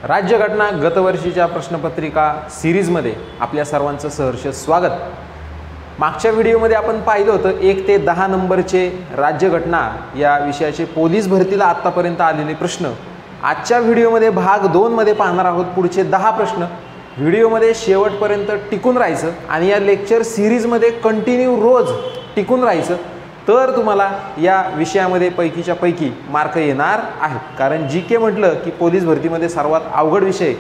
राज्यघटना गतवर्षीच्या प्रश्नपत्रिका सिरीजमध्ये आपल्या सर्वांचं सहर्ष स्वागत। मागच्या व्हिडिओमध्ये आपण पाहिलं होतं 1 ते 10 नंबरचे राज्यघटना या विषयाचे पोलीस भरतीला आतापर्यंत आलेले प्रश्न। आजच्या व्हिडिओमध्ये भाग 2 मध्ये पाहणार आहोत पुढचे 10 प्रश्न। व्हिडिओमध्ये शेवटपर्यंत टिकून राहायचं आणि या लेक्चर सिरीजमध्ये कंटिन्यू रोज टिकून राहायचं, तर तुम्हाला या विषयामध्ये पैकीच्या पैकी मार्क येणार आहेत। कारण जीके म्हटलं की पोलीस भरतीमध्ये सर्वात अवघड विषय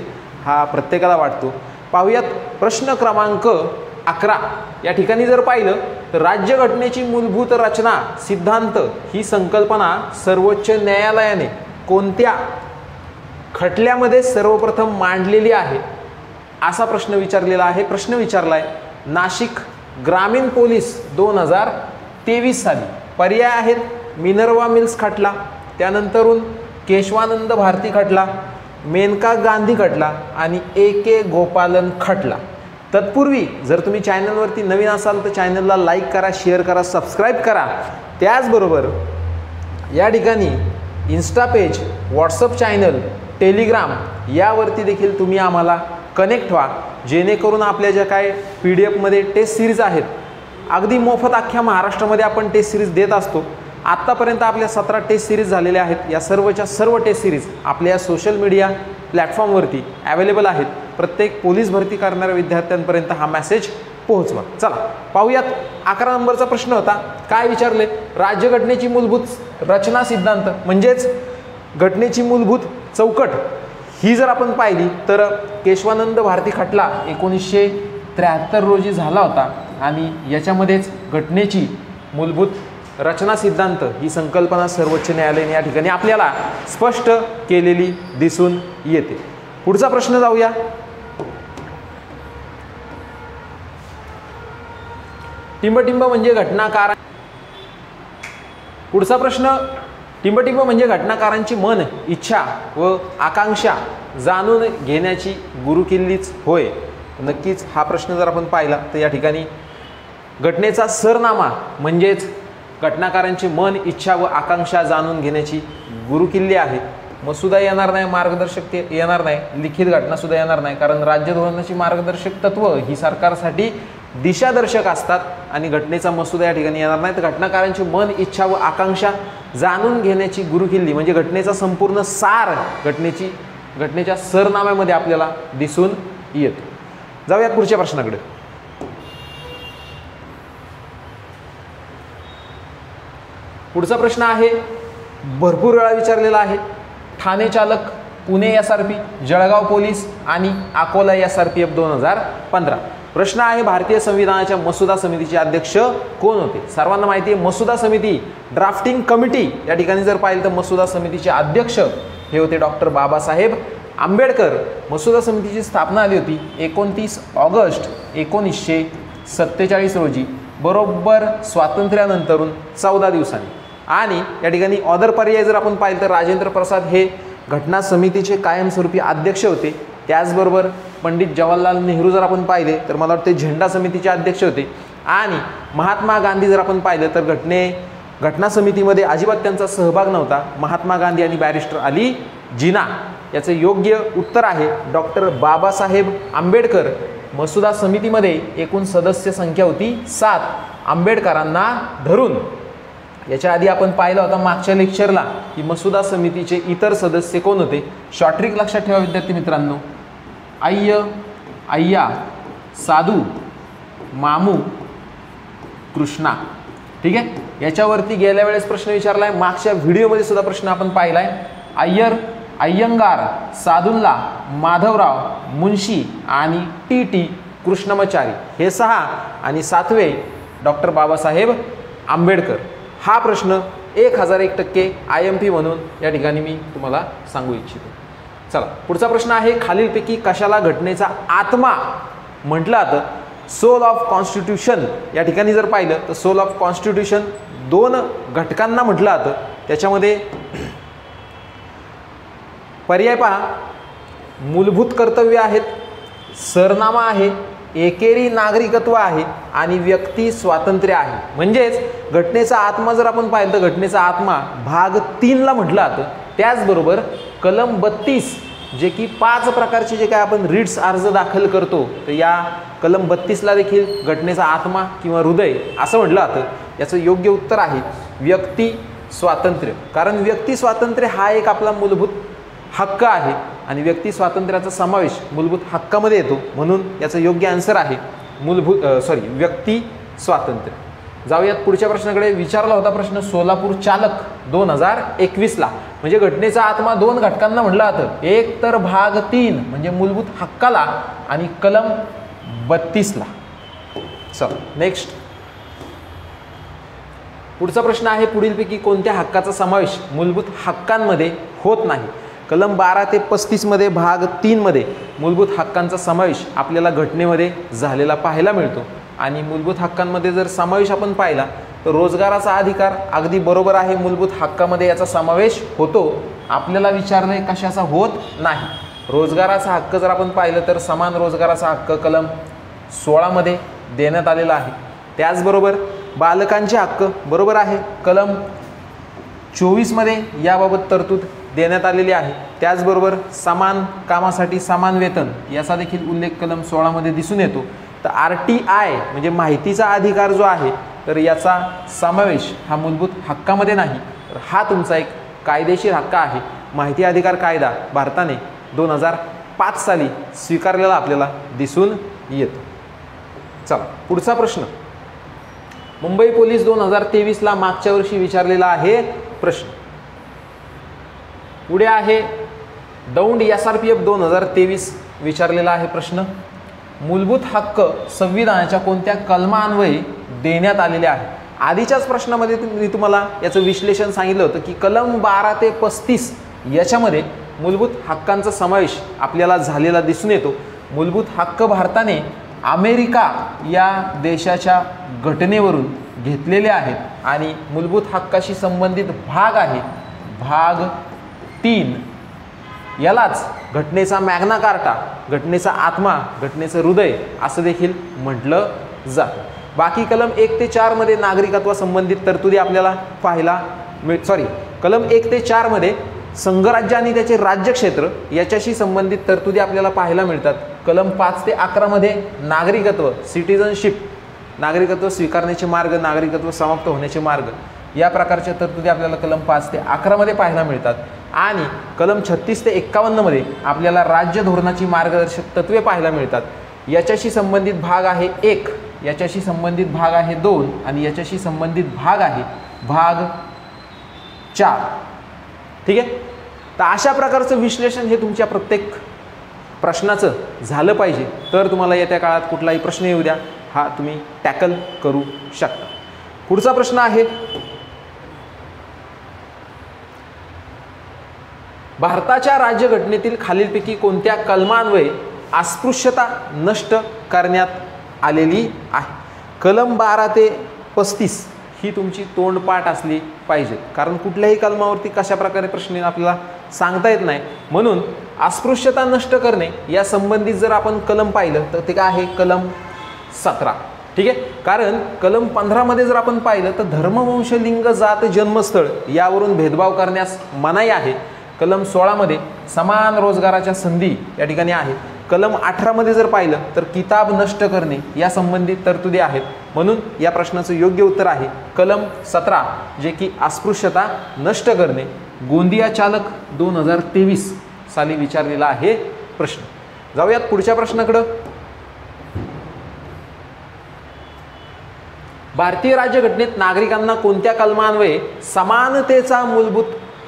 हा प्रत्येकाला वाटतो। पाहूयात प्रश्न क्रमांक 11। या ठिकाणी जर पाहिलं तर राज्यघटनेची मूलभूत रचना सिद्धांत ही संकल्पना सर्वोच्च न्यायालयाने कोणत्या खटल्यामध्ये सर्वप्रथम मांडलेली आहे असा प्रश्न विचारलेला आहे। प्रश्न विचारलाय नाशिक ग्रामीण पोलीस 2023 साली। पर्याय आहेत मिनर्वा मिल्स खटला, त्यानंतरून केशवानंद भारती खटला, मेनका गांधी खटला आणि AK गोपालन खटला। तत्पूर्वी जर तुम्ही चॅनलवरती नवीन असाल तर चॅनलला लाईक करा, शेअर करा, सबस्क्राईब करा। त्याचबरोबर या ठिकाणी Insta page, WhatsApp channel, Telegram यावरती देखील तुम्ही आम्हाला कनेक्ट व्हा, जेणेकरून आपल्या ज्या काय PDF मध्ये टेस्ट सिरीज आहेत अगदी मोफत अख्ख्या महाराष्ट्रामध्ये आपण टेस्ट सिरीज देत असतो। आत्तापर्यंत आपल्या 17 टेस्ट सिरीज झालेल्या आहेत। या सर्वच्या सर्व टेस्ट सिरीज आपल्या सोशल मीडिया प्लॅटफॉर्मवरती अवेलेबल आहेत। प्रत्येक पोलीस भरती करणाऱ्या विद्यार्थ्यांपर्यंत हा मेसेज पोहोचवा। चला पाहूयात 11 नंबरचा प्रश्न होता। काय विचारले? राज्यघटनेची मूलभूत रचना सिद्धांत म्हणजेच घटनेची मूलभूत चौकट ही जर आपण पाहिली तर केशवानंद भारती खटला 1973 रोजी झाला होता आणि याच्यामध्येच घटनेची मूलभूत रचना सिद्धांत ही संकल्पना सर्वोच्च न्यायालयाने या ठिकाणी आपल्याला स्पष्ट केलेली दिसून येते। पुढचा प्रश्न जाऊया। टिंबटिंब म्हणजे घटनाकार। पुढचा प्रश्न टिंबटिंब म्हणजे घटनाकारांची मन, इच्छा व आकांक्षा जाणून घेण्याची गुरुकिल्लीच होय। नक्कीच हा प्रश्न जर आपण पाहिला तर या ठिकाणी घटनेचा सरनामा म्हणजेच घटनाकारांची मन, इच्छा व आकांक्षा जाणून घेण्याची गुरुकिल्ली आहे। मसुदा येणार नाही, मार्गदर्शक येणार नाही, लिखित घटना सुद्धा येणार नाही, कारण राज्य धोरणाची मार्गदर्शक तत्व ही सरकारसाठी दिशादर्शक असतात आणि घटनेचा मसुदा या ठिकाणी येणार नाही। तर घटनाकारांची मन, इच्छा व आकांक्षा जाणून घेण्याची गुरुकिल्ली म्हणजे घटनेचा संपूर्ण सार घटनेच्या सरनाम्यामध्ये आपल्याला दिसून येतो। जाऊयात पुढच्या प्रश्नाकडे। पुढचा प्रश्न आहे भरपूर वेळा विचारलेला आहे। ठाणे चालक, पुणे SRP, जळगाव पोलीस आणि अकोला SRPF 2015। प्रश्न आहे भारतीय संविधानाच्या मसुदा समितीचे अध्यक्ष कोण होते? सर्वांना माहिती आहे मसुदा समिती ड्राफ्टिंग कमिटी या ठिकाणी जर पाहिलं तर मसुदा समितीचे अध्यक्ष हे होते डॉक्टर बाबासाहेब आंबेडकर। मसुदा समितीची स्थापना झाली होती 29 ऑगस्ट 1947 रोजी, बरोबर स्वातंत्र्यानंतरून 14 दिवसांनी। आणि या ठिकाणी ऑदर पर्याय जर आपण पाहिलं तर राजेंद्र प्रसाद हे घटना समितीचे कायमस्वरूपी अध्यक्ष होते। त्याचबरोबर पंडित जवाहरलाल नेहरू जर आपण पाहिले तर मला वाटते झेंडा समितीचे अध्यक्ष होते। आणि महात्मा गांधी जर आपण पाहिलं तर घटना समितीमध्ये अजिबात त्यांचा सहभाग नव्हता। महात्मा गांधी आणि बॅरिस्टर अली जिना याचं योग्य उत्तर आहे डॉक्टर बाबासाहेब आंबेडकर। मसुदा समितीमध्ये एकूण सदस्य संख्या होती 7 आंबेडकरांना धरून। याच्या आधी आपण पाहिलं होतं मागच्या लेक्चरला की मसुदा समितीचे इतर सदस्य कोण होते। शॉर्ट ट्रिक लक्षात ठेवा विद्यार्थी मित्रांनो, अय्य, अय्या, साधू, मामू, कृष्णा। ठीक आहे, याच्यावरती गेल्या वेळेस प्रश्न विचारलाय, मागच्या व्हिडिओमध्ये सुद्धा प्रश्न आपण पाहिलाय। अय्यर, अय्यंगार, साधुल्ला, माधवराव, मुंशी आणि TT कृष्णमाचारी हे 6 आणि 7वे डॉक्टर बाबासाहेब आंबेडकर। हा प्रश्न 1001% IMP म्हणून या ठिकाणी मी तुम्हाला सांगू इच्छितो। चला पुढचा प्रश्न आहे खालीलपैकी कशाला घटनेचा आत्मा म्हटलं जातं? सोल ऑफ कॉन्स्टिट्यूशन या ठिकाणी जर पाहिलं तर सोल ऑफ कॉन्स्टिट्यूशन 2 घटकांना म्हटलं जातं। त्याच्यामध्ये पर्याय पहा, मूलभूत कर्तव्य आहेत, सरनामा आहे, एकेरी नागरिकत्व आहे आणि व्यक्ती स्वातंत्र्य आहे। म्हणजेच घटनेचा आत्मा जर आपण पाहिलं तर घटनेचा आत्मा भाग 3 ला म्हटलं जातं। त्याचबरोबर कलम 32 जे की 5 प्रकारचे जे काय आपण रिट्स अर्ज दाखल करतो, तर या कलम 32ला देखील घटनेचा आत्मा किंवा हृदय असं म्हटलं जातं. याचं योग्य उत्तर आहे व्यक्ती स्वातंत्र्य. कारण व्यक्ती स्वातंत्र्य हा एक आपला मूलभूत हक्क आहे आणि व्यक्ती स्वातंत्र्याचा समावेश मूलभूत हक्कामध्ये येतो, म्हणून याचं योग्य आन्सर आहे व्यक्ती स्वातंत्र्य. जाऊयात पुढच्या प्रश्नाकडे. विचारला होता प्रश्न सोलापूर चालक 2021ला. म्हणजे घटनेचा आत्मा 2 घटकांना म्हटलं जातं. एक तर भाग 3 म्हणजे मूलभूत हक्काला आणि कलम 32ला. चला नेक्स्ट. पुढचा प्रश्न आहे पुढीलपैकी कोणत्या हक्काचा समावेश मूलभूत हक्कांमध्ये होत नाही. कलम 12 ते 35 मध्ये भाग 3 मध्ये मूलभूत हक्कांचा समावेश आपल्याला घटनेमध्ये झालेला पाहायला मिळतो. आणि मूलभूत हक्कांमध्ये जर समावेश आपण पाहिला तर रोजगाराचा अधिकार अगदी बरोबर आहे, मूलभूत हक्कामध्ये याचा समावेश होतो. आपल्याला विचारले कशाचा होत नाही. रोजगाराचा हक्क जर आपण पाहिलं तर समान रोजगाराचा हक्क कलम 16 मध्ये देण्यात आलेला आहे. त्याचबरोबर बालकांचे हक्क बरोबर आहे, कलम 24 मध्ये याबाबत तरतूद देण्यात आलेली आहे. त्याचबरोबर समान कामासाठी समान वेतन याचा देखील उल्लेख कलम 16 मध्ये दिसून येतो. तर RTI म्हणजे माहितीचा अधिकार जो आहे तर याचा समावेश हा मूलभूत हक्कामध्ये नाही. तर हा तुमचा एक कायदेशीर हक्क आहे. माहिती अधिकार कायदा भारताने 2005 साली स्वीकारलेला आपल्याला दिसून येतो. चला पुढचा प्रश्न. मुंबई पोलीस 2023ला मागच्या वर्षी विचारलेला आहे प्रश्न. पुढे आहे दौंड SRPF 2023 विचारलेला आहे प्रश्न. मूलभूत हक्क संविधानाच्या कोणत्या कलमान्वये देण्यात आलेले आहे. आधीच्याच प्रश्नामध्ये मी तुम्हाला याचं विश्लेषण सांगितलं होतं की कलम 12 ते 35 याच्यामध्ये मूलभूत हक्कांचा समावेश आपल्याला झालेला दिसून येतो. मूलभूत हक्क भारताने अमेरिका या देशाच्या घटनेवरून घेतलेले आहेत आणि मूलभूत हक्काशी संबंधित भाग आहे भाग 3. यालाच घटनेचा मॅग्ना कार्टा, घटनेचा आत्मा, घटनेचं हृदय असं देखील म्हटलं जातं. बाकी कलम 1 ते 4 मध्ये नागरिकत्वासंबंधित तरतुदी आपल्याला पाहायला कलम 1 ते 4 मध्ये संघराज्य आणि त्याचे राज्यक्षेत्र याच्याशी संबंधित तरतुदी आपल्याला पाहायला मिळतात. कलम 5 ते 11 मध्ये नागरिकत्व, सिटिझनशिप, नागरिकत्व स्वीकारण्याचे मार्ग, नागरिकत्व समाप्त होण्याचे मार्ग या प्रकारच्या तरतुदी आपल्याला कलम 5 ते 11 मध्ये पाहायला मिळतात. आणि कलम 36 ते 51 मध्ये आपल्याला राज्य धोरणाची मार्गदर्शक तत्वे पाहायला मिळतात. याच्याशी संबंधित भाग आहे 1, याच्याशी संबंधित भाग आहे 2 आणि याच्याशी संबंधित भाग आहे भाग 4. ठीक आहे. तर अशा प्रकारचं विश्लेषण हे तुमच्या प्रत्येक प्रश्नाचं झालं पाहिजे, तर तुम्हाला येत्या काळात कुठलाही प्रश्न येऊ द्या हा तुम्ही टॅकल करू शकता. पुढचा प्रश्न आहे भारताच्या राज्यघटनेतील खालीलपैकी कोणत्या कलमान्वये अस्पृश्यता नष्ट करण्यात आलेली आहे. कलम 12 ते 35 ही तुमची तोंडपाठ असली पाहिजे, कारण कुठल्याही कलमावरती कशा प्रकारे प्रश्न आपल्याला सांगता येत नाही. म्हणून अस्पृश्यता नष्ट करणे या संबंधित जर आपण कलम पाहिलं तर ते काय आहे कलम 17. ठीक आहे. कारण कलम 15 मध्ये जर आपण पाहिलं तर धर्म, वंश, लिंग, जात, जन्मस्थळ यावरून भेदभाव करण्यास मनाई आहे. कलम 16 मध्ये समान रोजगाराच्या संधी या ठिकाणी आहे. कलम 18 मध्ये जर पाहिलं तर किताब नष्ट करणे या संबंधित तरतुदी आहेत. म्हणून या प्रश्नाचं योग्य उत्तर आहे कलम 17 जे की अस्पृश्यता नष्ट करणे. गोंदिया चालक 2023 साली विचारलेला आहे प्रश्न. जाऊयात पुढच्या प्रश्नाकडे. भारतीय राज्यघटनेत नागरिकांना कोणत्या कलमान्वये समानतेचा मूलभूत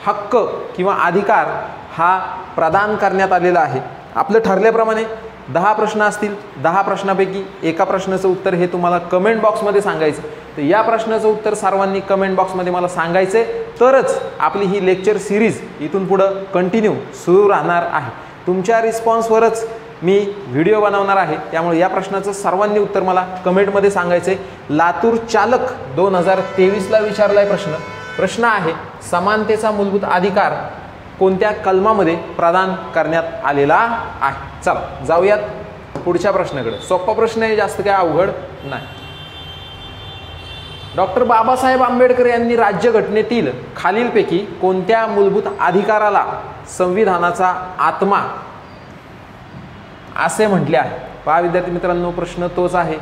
हक्क किंवा अधिकार हा प्रदान करण्यात आलेला आहे. आपलं ठरल्याप्रमाणे 10 प्रश्न असतील. 10 प्रश्नापैकी एका प्रश्नाचं उत्तर हे तुम्हाला कमेंट बॉक्समध्ये सांगायचं. तर या प्रश्नाचं उत्तर सर्वांनी कमेंट बॉक्समध्ये मला सांगायचं आहे, तरच आपली ही लेक्चर सिरीज इथून पुढं कंटिन्यू सुरू राहणार आहे. तुमच्या रिस्पॉन्सवरच मी व्हिडिओ बनवणार आहे. त्यामुळे या प्रश्नाचं सर्वांनी उत्तर मला कमेंटमध्ये सांगायचं आहे. लातूर चालक 2023ला विचारलाय प्रश्न. प्रश्न आहे समानतेचा मूलभूत अधिकार कोणत्या कलमामध्ये प्रदान करण्यात आलेला आहे. चला जाऊयात पुढच्या प्रश्नाकडे. सोपा प्रश्न आहे, जास्त काय अवघड नाही. डॉक्टर बाबासाहेब आंबेडकर यांनी राज्यघटनेतील खालीलपैकी कोणत्या मूलभूत अधिकाराला संविधानाचा आत्मा असे म्हटले आहे? पहा विद्यार्थी मित्रांनो, प्रश्न तोच आहे,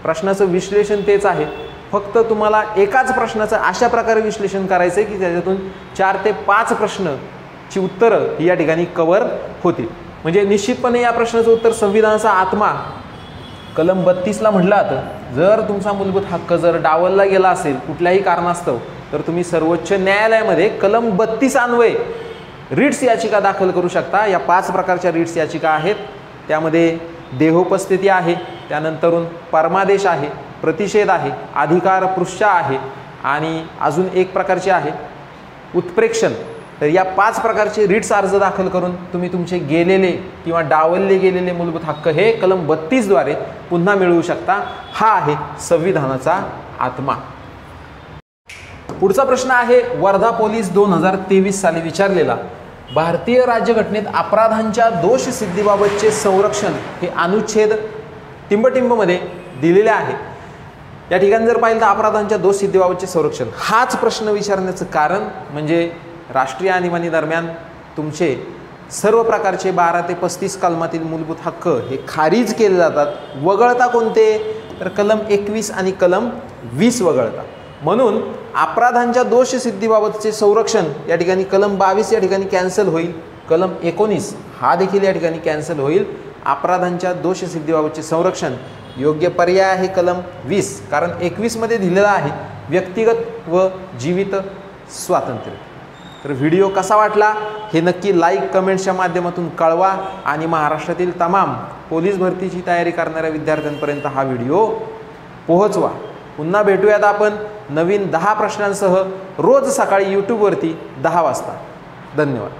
प्रश्नाचं विश्लेषण तेच आहे, फक्त तुम्हाला एकाच प्रश्नाचं अशा प्रकारे विश्लेषण करायचं आहे की त्याच्यातून 4 ते 5 प्रश्नची उत्तरं ही या ठिकाणी कव्हर होतील. म्हणजे निश्चितपणे या प्रश्नाचं उत्तर संविधानाचा आत्मा कलम 32ला म्हटलं जातं. जर तुमचा मूलभूत हक्क जर डावलला गेला असेल कुठल्याही कारणास्तव, तर तुम्ही सर्वोच्च न्यायालयामध्ये कलम 32 अन्वये रिट्स याचिका दाखल करू शकता. या 5 प्रकारच्या रिट्स याचिका आहेत. त्यामध्ये देहोपस्थिती आहे, त्यानंतरून परमादेश आहे, प्रतिषेध आहे, अधिकार पृष्ठा आहे आणि अजून एक प्रकारचे आहे उत्प्रेक्षण. तर या 5 प्रकारचे रिट्स अर्ज दाखल करून तुम्ही तुमचे गेलेले किंवा डावलले गेलेले मूलभूत हक्क हे कलम 32 द्वारे पुन्हा मिळवू शकता. हा आहे संविधानाचा आत्मा. पुढचा प्रश्न आहे वर्धा पोलीस 2023 साली विचारलेला. भारतीय राज्यघटनेत अपराधांच्या दोषसिद्धीबाबतचे संरक्षण हे अनुच्छेद टिंबटिंबमध्ये दिलेले आहे. या ठिकाणी जर पाहिलं तर अपराधांच्या दोषसिद्धीबाबतचे संरक्षण हाच प्रश्न विचारण्याचं कारण म्हणजे राष्ट्रीय आणीबाणीदरम्यान तुमचे सर्व प्रकारचे 12 ते 35 कलमातील मूलभूत हक्क हे खारिज केले जातात. वगळता कोणते? तर कलम 21 आणि कलम 20 वगळता. म्हणून अपराधांच्या दोषसिद्धीबाबतचे संरक्षण या ठिकाणी कलम 22 या ठिकाणी कॅन्सल होईल. कलम 19 हा देखील या ठिकाणी कॅन्सल होईल. अपराधांच्या दोषसिद्धीबाबतचे संरक्षण योग्य पर्याय आहे कलम 20, कारण 21 मध्ये दिलेला आहे व्यक्तिगत व जीवित स्वातंत्र्य. तर व्हिडिओ कसा वाटला हे नक्की लाईक कमेंट्सच्या माध्यमातून कळवा आणि महाराष्ट्रातील तमाम पोलीस भरतीची तयारी करणाऱ्या विद्यार्थ्यांपर्यंत हा व्हिडिओ पोहोचवा. पुन्हा भेटूयात आपण नवीन 10 प्रश्नांसह रोज सकाळी यूट्यूबवरती 10 वाजता. धन्यवाद.